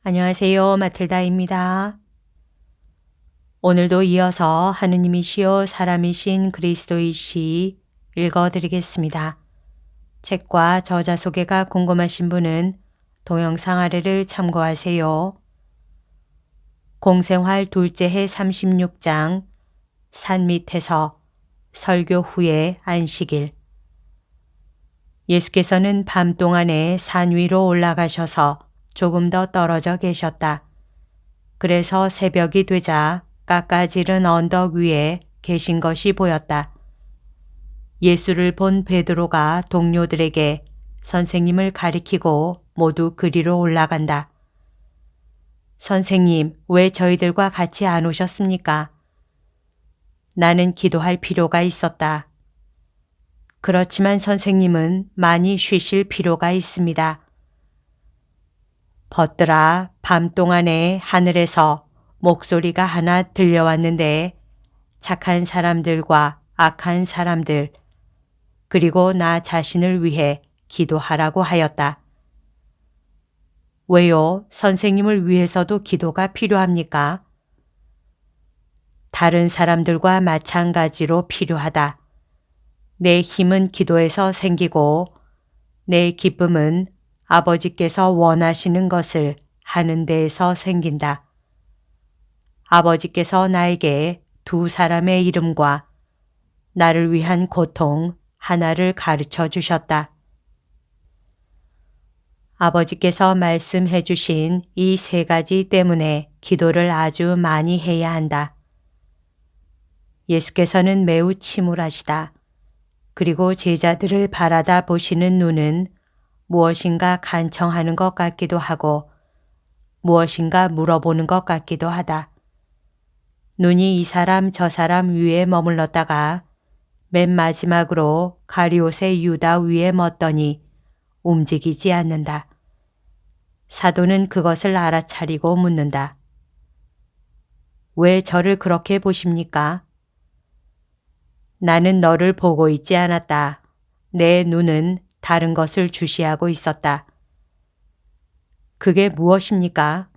안녕하세요. 마틀다입니다. 오늘도 이어서 하느님이시요 사람이신 그리스도이시 읽어드리겠습니다. 책과 저자 소개가 궁금하신 분은 동영상 아래를 참고하세요. 공생활 둘째 해 36장 산 밑에서 설교 후에 안식일. 예수께서는 밤 동안에 산 위로 올라가셔서 조금 더 떨어져 계셨다. 그래서 새벽이 되자 깎아지른 언덕 위에 계신 것이 보였다. 예수를 본 베드로가 동료들에게 선생님을 가리키고 모두 그리로 올라간다. 선생님, 왜 저희들과 같이 안 오셨습니까? 나는 기도할 필요가 있었다. 그렇지만 선생님은 많이 쉬실 필요가 있습니다. 벗들아, 밤 동안에 하늘에서 목소리가 하나 들려왔는데 착한 사람들과 악한 사람들, 그리고 나 자신을 위해 기도하라고 하였다. 왜요? 선생님을 위해서도 기도가 필요합니까? 다른 사람들과 마찬가지로 필요하다. 내 힘은 기도에서 생기고 내 기쁨은 아버지께서 원하시는 것을 하는 데에서 생긴다. 아버지께서 나에게 두 사람의 이름과 나를 위한 고통 하나를 가르쳐 주셨다. 아버지께서 말씀해 주신 이 세 가지 때문에 기도를 아주 많이 해야 한다. 예수께서는 매우 침울하시다. 그리고 제자들을 바라다 보시는 눈은 무엇인가 간청하는 것 같기도 하고 무엇인가 물어보는 것 같기도 하다. 눈이 이 사람 저 사람 위에 머물렀다가 맨 마지막으로 가리옷의 유다 위에 멎더니 움직이지 않는다. 사도는 그것을 알아차리고 묻는다. 왜 저를 그렇게 보십니까? 나는 너를 보고 있지 않았다. 내 눈은 다른 것을 주시하고 있었다. 그게 무엇입니까?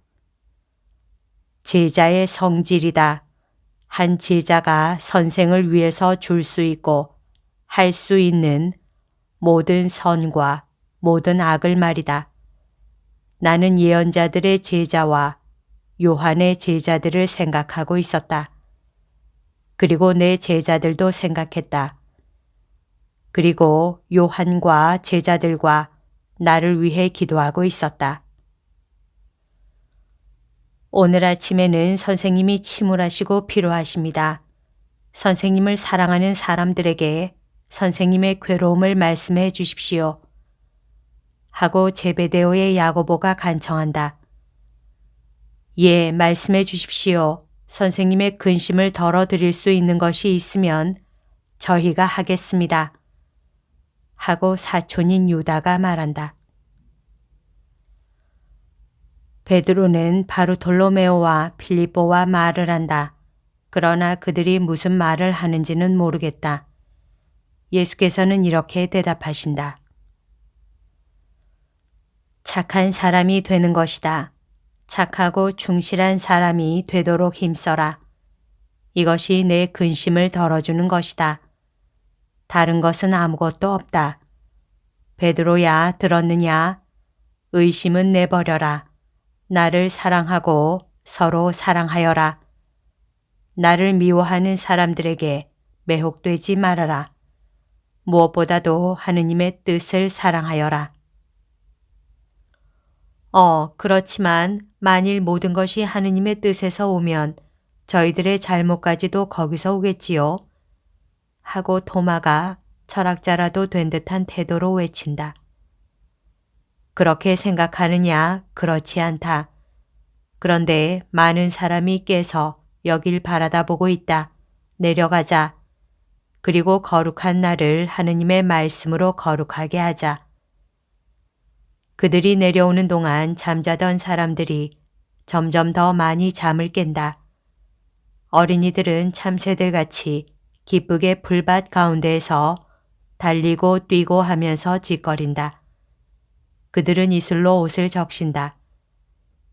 제자의 성질이다. 한 제자가 선생을 위해서 줄 수 있고 할 수 있는 모든 선과 모든 악을 말이다. 나는 예언자들의 제자와 요한의 제자들을 생각하고 있었다. 그리고 내 제자들도 생각했다. 그리고 요한과 제자들과 나를 위해 기도하고 있었다. 오늘 아침에는 선생님이 침울하시고 피로하십니다. 선생님을 사랑하는 사람들에게 선생님의 괴로움을 말씀해 주십시오. 하고 제베데오의 야고보가 간청한다. 예, 말씀해 주십시오. 선생님의 근심을 덜어드릴 수 있는 것이 있으면 저희가 하겠습니다. 하고 사촌인 유다가 말한다. 베드로는 바르톨로메오와 필립보와 말을 한다. 그러나 그들이 무슨 말을 하는지는 모르겠다. 예수께서는 이렇게 대답하신다. 착한 사람이 되는 것이다. 착하고 충실한 사람이 되도록 힘써라. 이것이 내 근심을 덜어주는 것이다. 다른 것은 아무것도 없다. 베드로야, 들었느냐? 의심은 내버려라. 나를 사랑하고 서로 사랑하여라. 나를 미워하는 사람들에게 매혹되지 말아라. 무엇보다도 하느님의 뜻을 사랑하여라. 그렇지만 만일 모든 것이 하느님의 뜻에서 오면 저희들의 잘못까지도 거기서 오겠지요. 하고 토마가 철학자라도 된 듯한 태도로 외친다. 그렇게 생각하느냐? 그렇지 않다. 그런데 많은 사람이 깨서 여길 바라다 보고 있다. 내려가자. 그리고 거룩한 날을 하느님의 말씀으로 거룩하게 하자. 그들이 내려오는 동안 잠자던 사람들이 점점 더 많이 잠을 깬다. 어린이들은 참새들같이 기쁘게 풀밭 가운데에서 달리고 뛰고 하면서 짓거린다. 그들은 이슬로 옷을 적신다.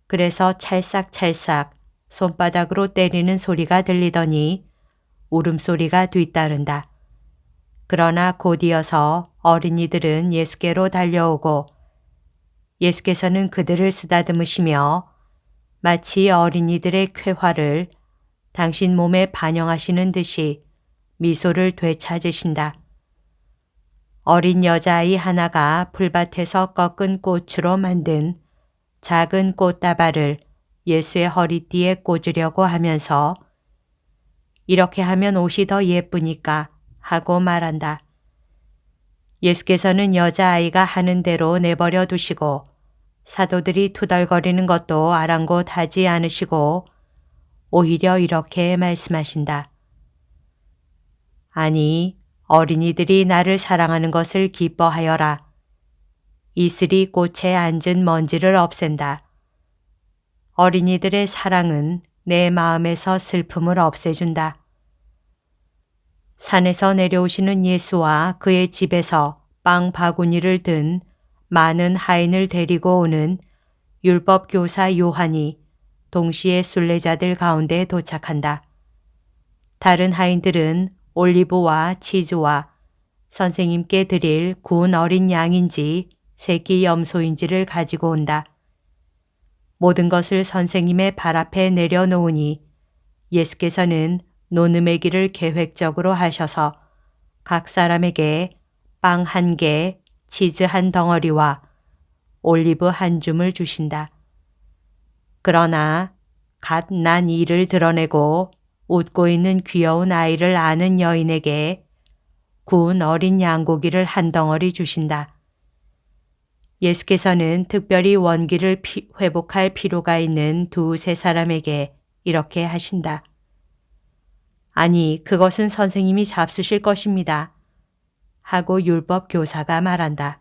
그래서 찰싹찰싹 손바닥으로 때리는 소리가 들리더니 울음소리가 뒤따른다. 그러나 곧이어서 어린이들은 예수께로 달려오고 예수께서는 그들을 쓰다듬으시며 마치 어린이들의 쾌활을 당신 몸에 반영하시는 듯이 미소를 되찾으신다. 어린 여자아이 하나가 풀밭에서 꺾은 꽃으로 만든 작은 꽃다발을 예수의 허리띠에 꽂으려고 하면서 이렇게 하면 옷이 더 예쁘니까 하고 말한다. 예수께서는 여자아이가 하는 대로 내버려 두시고 사도들이 투덜거리는 것도 아랑곳하지 않으시고 오히려 이렇게 말씀하신다. 아니, 어린이들이 나를 사랑하는 것을 기뻐하여라. 이슬이 꽃에 앉은 먼지를 없앤다. 어린이들의 사랑은 내 마음에서 슬픔을 없애준다. 산에서 내려오시는 예수와 그의 집에서 빵 바구니를 든 많은 하인을 데리고 오는 율법 교사 요한이 동시에 순례자들 가운데 도착한다. 다른 하인들은 올리브와 치즈와 선생님께 드릴 구운 어린 양인지 새끼 염소인지를 가지고 온다. 모든 것을 선생님의 발 앞에 내려놓으니 예수께서는 노느매기를 계획적으로 하셔서 각 사람에게 빵 1개, 치즈 1덩어리와 올리브 1줌을 주신다. 그러나 갓 난 이를 드러내고 웃고 있는 귀여운 아이를 아는 여인에게 구운 어린 양고기를 1덩어리 주신다. 예수께서는 특별히 원기를 회복할 필요가 있는 2-3사람에게 이렇게 하신다. 아니, 그것은 선생님이 잡수실 것입니다. 하고 율법 교사가 말한다.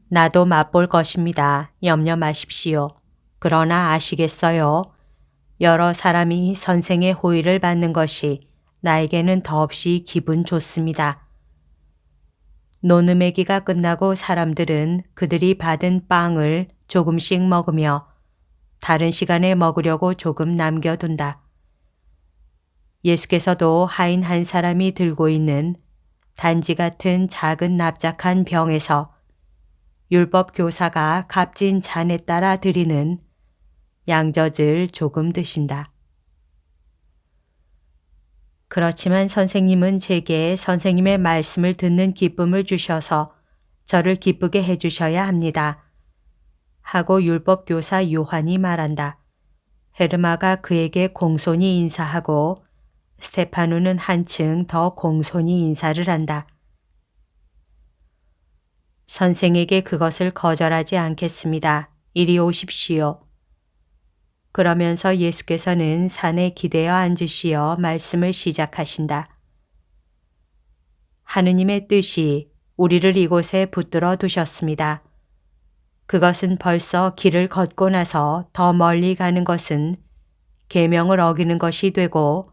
나도 맛볼 것입니다. 염려 마십시오. 그러나 아시겠어요? 여러 사람이 선생의 호의를 받는 것이 나에게는 더없이 기분 좋습니다. 노느매기가 끝나고 사람들은 그들이 받은 빵을 조금씩 먹으며 다른 시간에 먹으려고 조금 남겨둔다. 예수께서도 하인 한 사람이 들고 있는 단지 같은 작은 납작한 병에서 율법 교사가 값진 잔에 따라 드리는 양젖을 조금 드신다. 그렇지만 선생님은 제게 선생님의 말씀을 듣는 기쁨을 주셔서 저를 기쁘게 해주셔야 합니다. 하고 율법 교사 요한이 말한다. 헤르마가 그에게 공손히 인사하고 스테파노는 한층 더 공손히 인사를 한다. 선생에게 그것을 거절하지 않겠습니다. 이리 오십시오. 그러면서 예수께서는 산에 기대어 앉으시어 말씀을 시작하신다. 하느님의 뜻이 우리를 이곳에 붙들어 두셨습니다. 그것은 벌써 길을 걷고 나서 더 멀리 가는 것은 계명을 어기는 것이 되고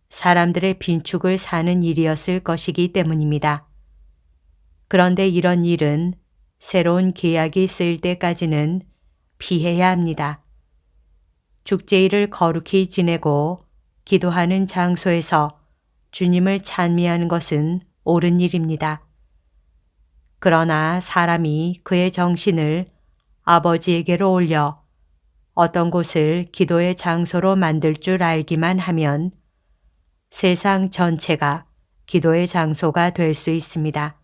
사람들의 빈축을 사는 일이었을 것이기 때문입니다. 그런데 이런 일은 새로운 계약이 쓰일 때까지는 피해야 합니다. 축제일을 거룩히 지내고 기도하는 장소에서 주님을 찬미하는 것은 옳은 일입니다. 그러나 사람이 그의 정신을 아버지에게로 올려 어떤 곳을 기도의 장소로 만들 줄 알기만 하면 세상 전체가 기도의 장소가 될 수 있습니다.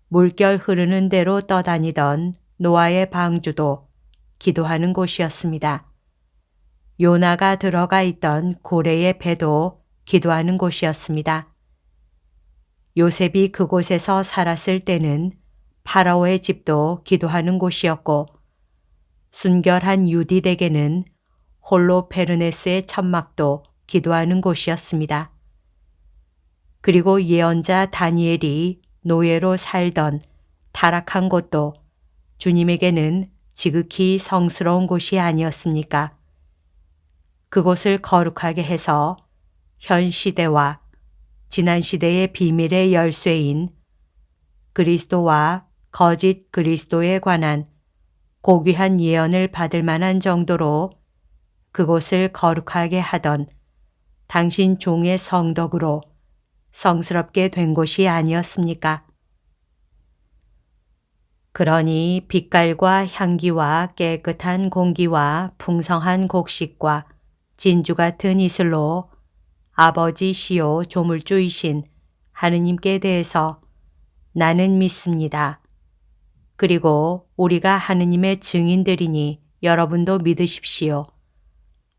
물결 흐르는 대로 떠다니던 노아의 방주도 기도하는 곳이었습니다. 요나가 들어가 있던 고래의 배도 기도하는 곳이었습니다. 요셉이 그곳에서 살았을 때는 파라오의 집도 기도하는 곳이었고 순결한 유디덱에는 홀로페르네스의 천막도 기도하는 곳이었습니다. 그리고 예언자 다니엘이 노예로 살던 타락한 곳도 주님에게는 지극히 성스러운 곳이 아니었습니까? 그곳을 거룩하게 해서 현 시대와 지난 시대의 비밀의 열쇠인 그리스도와 거짓 그리스도에 관한 고귀한 예언을 받을 만한 정도로 그곳을 거룩하게 하던 당신 종의 성덕으로 성스럽게 된 곳이 아니었습니까? 그러니 빛깔과 향기와 깨끗한 공기와 풍성한 곡식과 진주 같은 이슬로 아버지시요 조물주이신 하느님께 대해서 나는 믿습니다. 그리고 우리가 하느님의 증인들이니 여러분도 믿으십시오.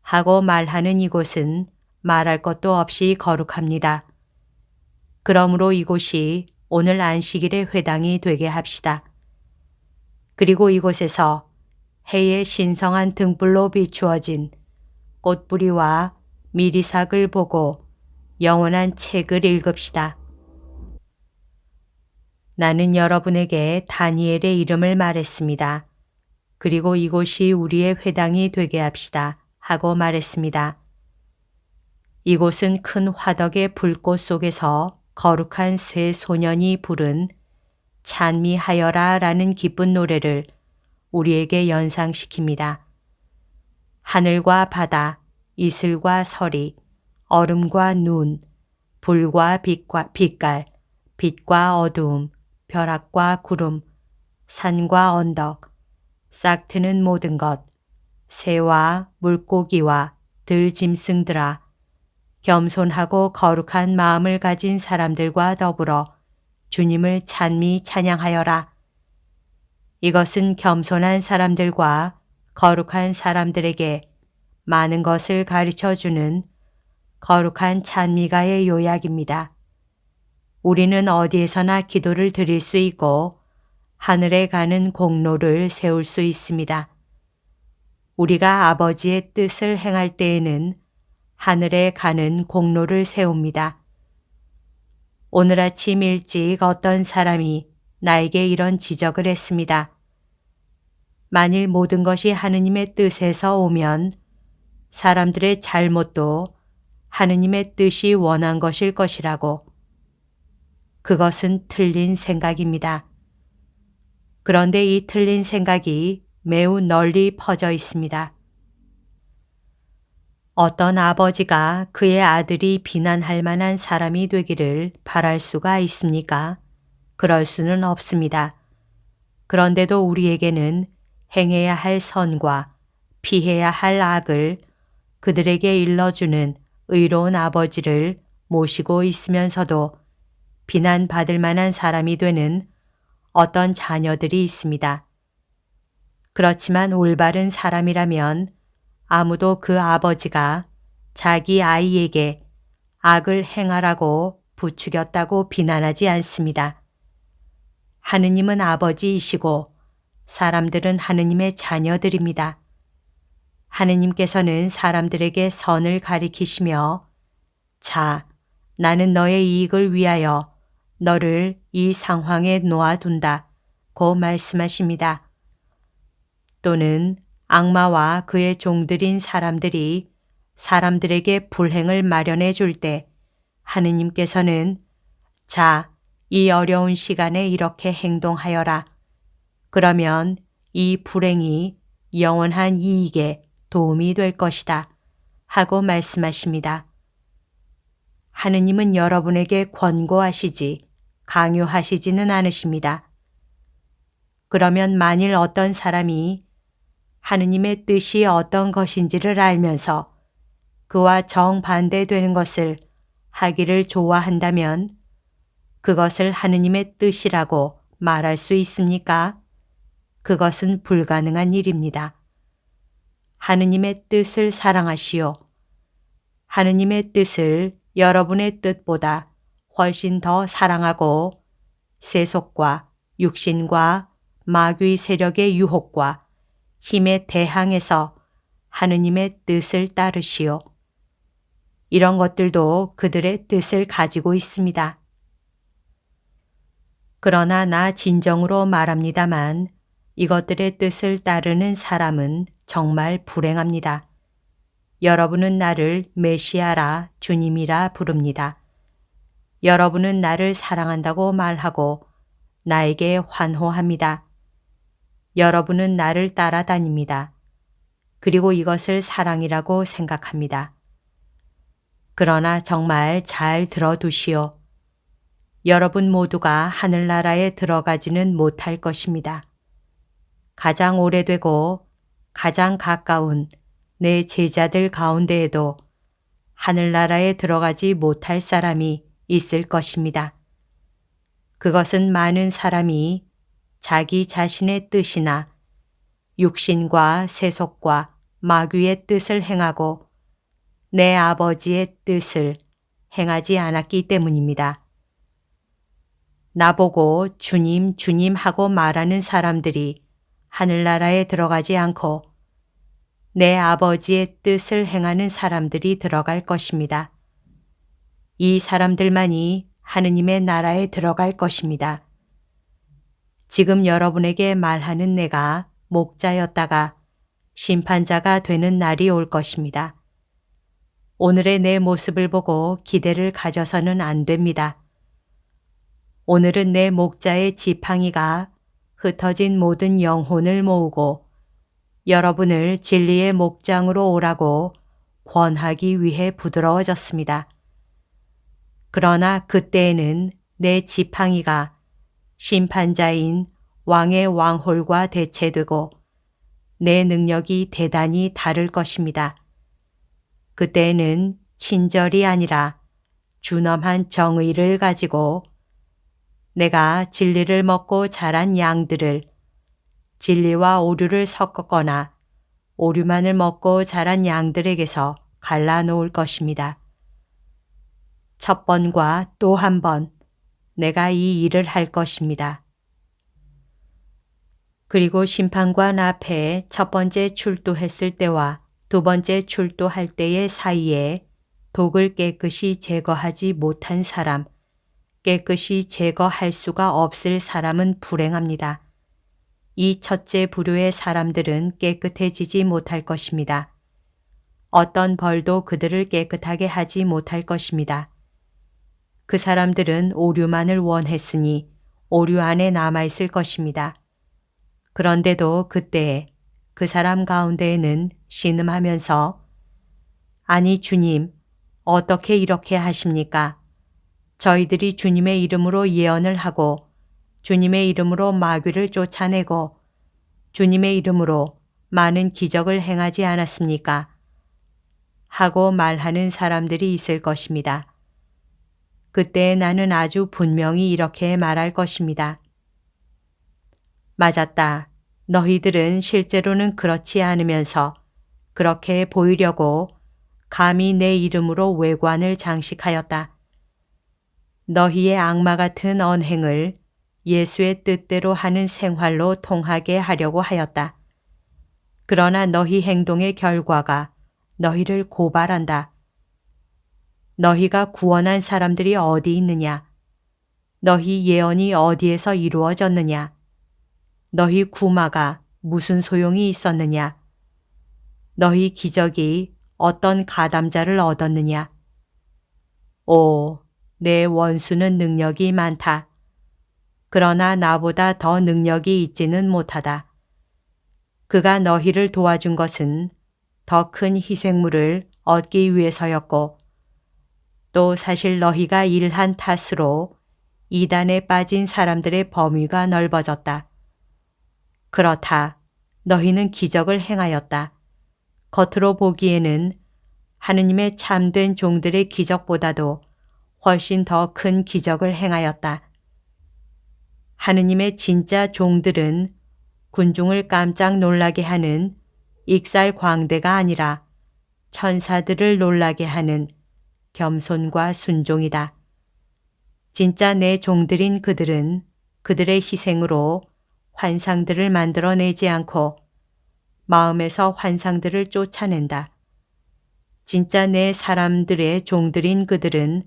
하고 말하는 이곳은 말할 것도 없이 거룩합니다. 그러므로 이곳이 오늘 안식일의 회당이 되게 합시다. 그리고 이곳에서 해의 신성한 등불로 비추어진 꽃뿌리와 미리삭을 보고 영원한 책을 읽읍시다. 나는 여러분에게 다니엘의 이름을 말했습니다. 그리고 이곳이 우리의 회당이 되게 합시다. 하고 말했습니다. 이곳은 큰 화덕의 불꽃 속에서 거룩한 세 소년이 부른 찬미하여라 라는 기쁜 노래를 우리에게 연상시킵니다. 하늘과 바다, 이슬과 서리, 얼음과 눈, 불과 빛깔, 빛과 어두움, 벼락과 구름, 산과 언덕, 싹 트는 모든 것, 새와 물고기와 들짐승들아, 겸손하고 거룩한 마음을 가진 사람들과 더불어 주님을 찬양하여라. 이것은 겸손한 사람들과 거룩한 사람들에게 많은 것을 가르쳐주는 거룩한 찬미가의 요약입니다. 우리는 어디에서나 기도를 드릴 수 있고 하늘에 가는 공로를 세울 수 있습니다. 우리가 아버지의 뜻을 행할 때에는 하늘에 가는 공로를 세웁니다. 오늘 아침 일찍 어떤 사람이 나에게 이런 지적을 했습니다. 만일 모든 것이 하느님의 뜻에서 오면 사람들의 잘못도 하느님의 뜻이 원한 것일 것이라고. 그것은 틀린 생각입니다. 그런데 이 틀린 생각이 매우 널리 퍼져 있습니다. 어떤 아버지가 그의 아들이 비난할 만한 사람이 되기를 바랄 수가 있습니까? 그럴 수는 없습니다. 그런데도 우리에게는 행해야 할 선과 피해야 할 악을 그들에게 일러주는 의로운 아버지를 모시고 있으면서도 비난받을 만한 사람이 되는 어떤 자녀들이 있습니다. 그렇지만 올바른 사람이라면 아무도 그 아버지가 자기 아이에게 악을 행하라고 부추겼다고 비난하지 않습니다. 하느님은 아버지이시고 사람들은 하느님의 자녀들입니다. 하느님께서는 사람들에게 선을 가리키시며 자, 나는 너의 이익을 위하여 너를 이 상황에 놓아둔다 고 말씀하십니다. 또는 악마와 그의 종들인 사람들이 사람들에게 불행을 마련해 줄 때 하느님께서는 자, 이 어려운 시간에 이렇게 행동하여라. 그러면 이 불행이 영원한 이익에 도움이 될 것이다. 하고 말씀하십니다. 하느님은 여러분에게 권고하시지 강요하시지는 않으십니다. 그러면 만일 어떤 사람이 하느님의 뜻이 어떤 것인지를 알면서 그와 정반대되는 것을 하기를 좋아한다면 그것을 하느님의 뜻이라고 말할 수 있습니까? 그것은 불가능한 일입니다. 하느님의 뜻을 사랑하시오. 하느님의 뜻을 여러분의 뜻보다 훨씬 더 사랑하고 세속과 육신과 마귀 세력의 유혹과 힘에 대항해서 하느님의 뜻을 따르시오. 이런 것들도 그들의 뜻을 가지고 있습니다. 그러나 나 진정으로 말합니다만 이것들의 뜻을 따르는 사람은 정말 불행합니다. 여러분은 나를 메시아라 주님이라 부릅니다. 여러분은 나를 사랑한다고 말하고 나에게 환호합니다. 여러분은 나를 따라다닙니다. 그리고 이것을 사랑이라고 생각합니다. 그러나 정말 잘 들어두시오. 여러분 모두가 하늘나라에 들어가지는 못할 것입니다. 가장 오래되고 가장 가까운 내 제자들 가운데에도 하늘나라에 들어가지 못할 사람이 있을 것입니다. 그것은 많은 사람이 자기 자신의 뜻이나 육신과 세속과 마귀의 뜻을 행하고 내 아버지의 뜻을 행하지 않았기 때문입니다. 나보고 주님, 주님 하고 말하는 사람들이 하늘나라에 들어가지 않고 내 아버지의 뜻을 행하는 사람들이 들어갈 것입니다. 이 사람들만이 하느님의 나라에 들어갈 것입니다. 지금 여러분에게 말하는 내가 목자였다가 심판자가 되는 날이 올 것입니다. 오늘의 내 모습을 보고 기대를 가져서는 안 됩니다. 오늘은 내 목자의 지팡이가 흩어진 모든 영혼을 모으고 여러분을 진리의 목장으로 오라고 권하기 위해 부드러워졌습니다. 그러나 그때에는 내 지팡이가 심판자인 왕의 왕홀과 대체되고 내 능력이 대단히 다를 것입니다. 그때에는 친절이 아니라 준엄한 정의를 가지고 내가 진리를 먹고 자란 양들을 진리와 오류를 섞었거나 오류만을 먹고 자란 양들에게서 갈라놓을 것입니다. 첫 번과 또 한 번 내가 이 일을 할 것입니다. 그리고 심판관 앞에 첫 번째 출두했을 때와 두 번째 출두할 때의 사이에 독을 깨끗이 제거하지 못한 사람, 깨끗이 제거할 수가 없을 사람은 불행합니다. 이 첫째 부류의 사람들은 깨끗해지지 못할 것입니다. 어떤 벌도 그들을 깨끗하게 하지 못할 것입니다. 그 사람들은 오류만을 원했으니 오류 안에 남아있을 것입니다. 그런데도 그때에 그 사람 가운데에는 신음하면서 아니 주님, 어떻게 이렇게 하십니까? 저희들이 주님의 이름으로 예언을 하고 주님의 이름으로 마귀를 쫓아내고 주님의 이름으로 많은 기적을 행하지 않았습니까? 하고 말하는 사람들이 있을 것입니다. 그때 나는 아주 분명히 이렇게 말할 것입니다. 맞았다. 너희들은 실제로는 그렇지 않으면서 그렇게 보이려고 감히 내 이름으로 외관을 장식하였다. 너희의 악마 같은 언행을 예수의 뜻대로 하는 생활로 통하게 하려고 하였다. 그러나 너희 행동의 결과가 너희를 고발한다. 너희가 구원한 사람들이 어디 있느냐? 너희 예언이 어디에서 이루어졌느냐? 너희 구마가 무슨 소용이 있었느냐? 너희 기적이 어떤 가담자를 얻었느냐? 오, 내 원수는 능력이 많다. 그러나 나보다 더 능력이 있지는 못하다. 그가 너희를 도와준 것은 더 큰 희생물을 얻기 위해서였고 또 사실 너희가 일한 탓으로 이단에 빠진 사람들의 범위가 넓어졌다. 그렇다. 너희는 기적을 행하였다. 겉으로 보기에는 하느님의 참된 종들의 기적보다도 훨씬 더 큰 기적을 행하였다. 하느님의 진짜 종들은 군중을 깜짝 놀라게 하는 익살 광대가 아니라 천사들을 놀라게 하는 겸손과 순종이다. 진짜 내 종들인 그들은 그들의 희생으로 환상들을 만들어내지 않고 마음에서 환상들을 쫓아낸다. 진짜 내 사람들의 종들인 그들은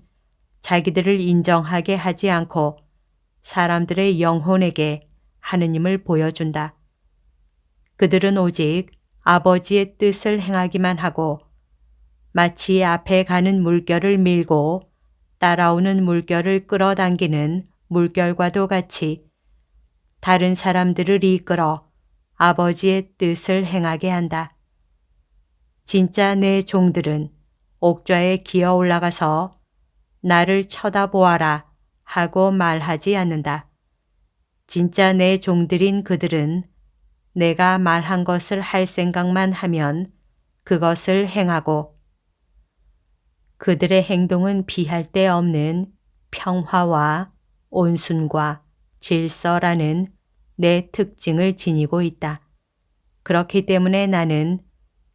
자기들을 인정하게 하지 않고 사람들의 영혼에게 하느님을 보여준다. 그들은 오직 아버지의 뜻을 행하기만 하고 마치 앞에 가는 물결을 밀고 따라오는 물결을 끌어당기는 물결과도 같이 다른 사람들을 이끌어 아버지의 뜻을 행하게 한다. 진짜 내 종들은 옥좌에 기어 올라가서 나를 쳐다보아라 하고 말하지 않는다. 진짜 내 종들인 그들은 내가 말한 것을 할 생각만 하면 그것을 행하고 그들의 행동은 비할 데 없는 평화와 온순과 질서라는 내 특징을 지니고 있다. 그렇기 때문에 나는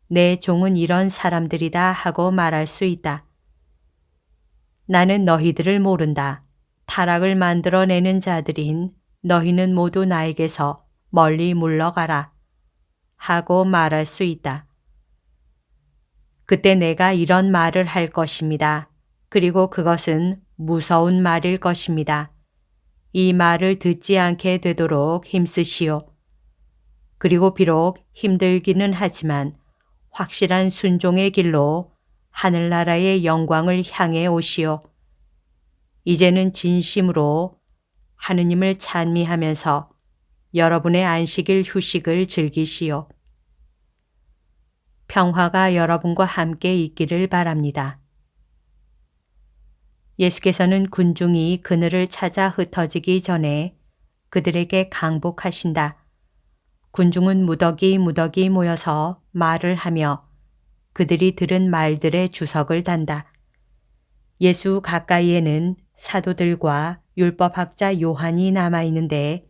내 종은 이런 사람들이다 하고 말할 수 있다. 나는 너희들을 모른다. 타락을 만들어내는 자들인 너희는 모두 나에게서 멀리 물러가라 하고 말할 수 있다. 그때 내가 이런 말을 할 것입니다. 그리고 그것은 무서운 말일 것입니다. 이 말을 듣지 않게 되도록 힘쓰시오. 그리고 비록 힘들기는 하지만 확실한 순종의 길로 하늘나라의 영광을 향해 오시오. 이제는 진심으로 하느님을 찬미하면서 여러분의 안식일 휴식을 즐기시오. 평화가 여러분과 함께 있기를 바랍니다. 예수께서는 군중이 그늘을 찾아 흩어지기 전에 그들에게 강복하신다. 군중은 무더기 모여서 말을 하며 그들이 들은 말들의 주석을 단다. 예수 가까이에는 사도들과 율법학자 요한이 남아있는데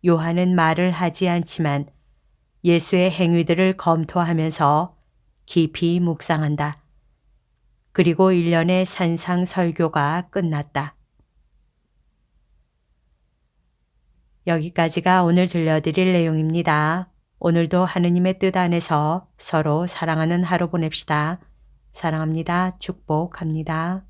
요한은 말을 하지 않지만 예수의 행위들을 검토하면서 깊이 묵상한다. 그리고 1년의 산상 설교가 끝났다. 여기까지가 오늘 들려드릴 내용입니다. 오늘도 하느님의 뜻 안에서 서로 사랑하는 하루 보냅시다. 사랑합니다. 축복합니다.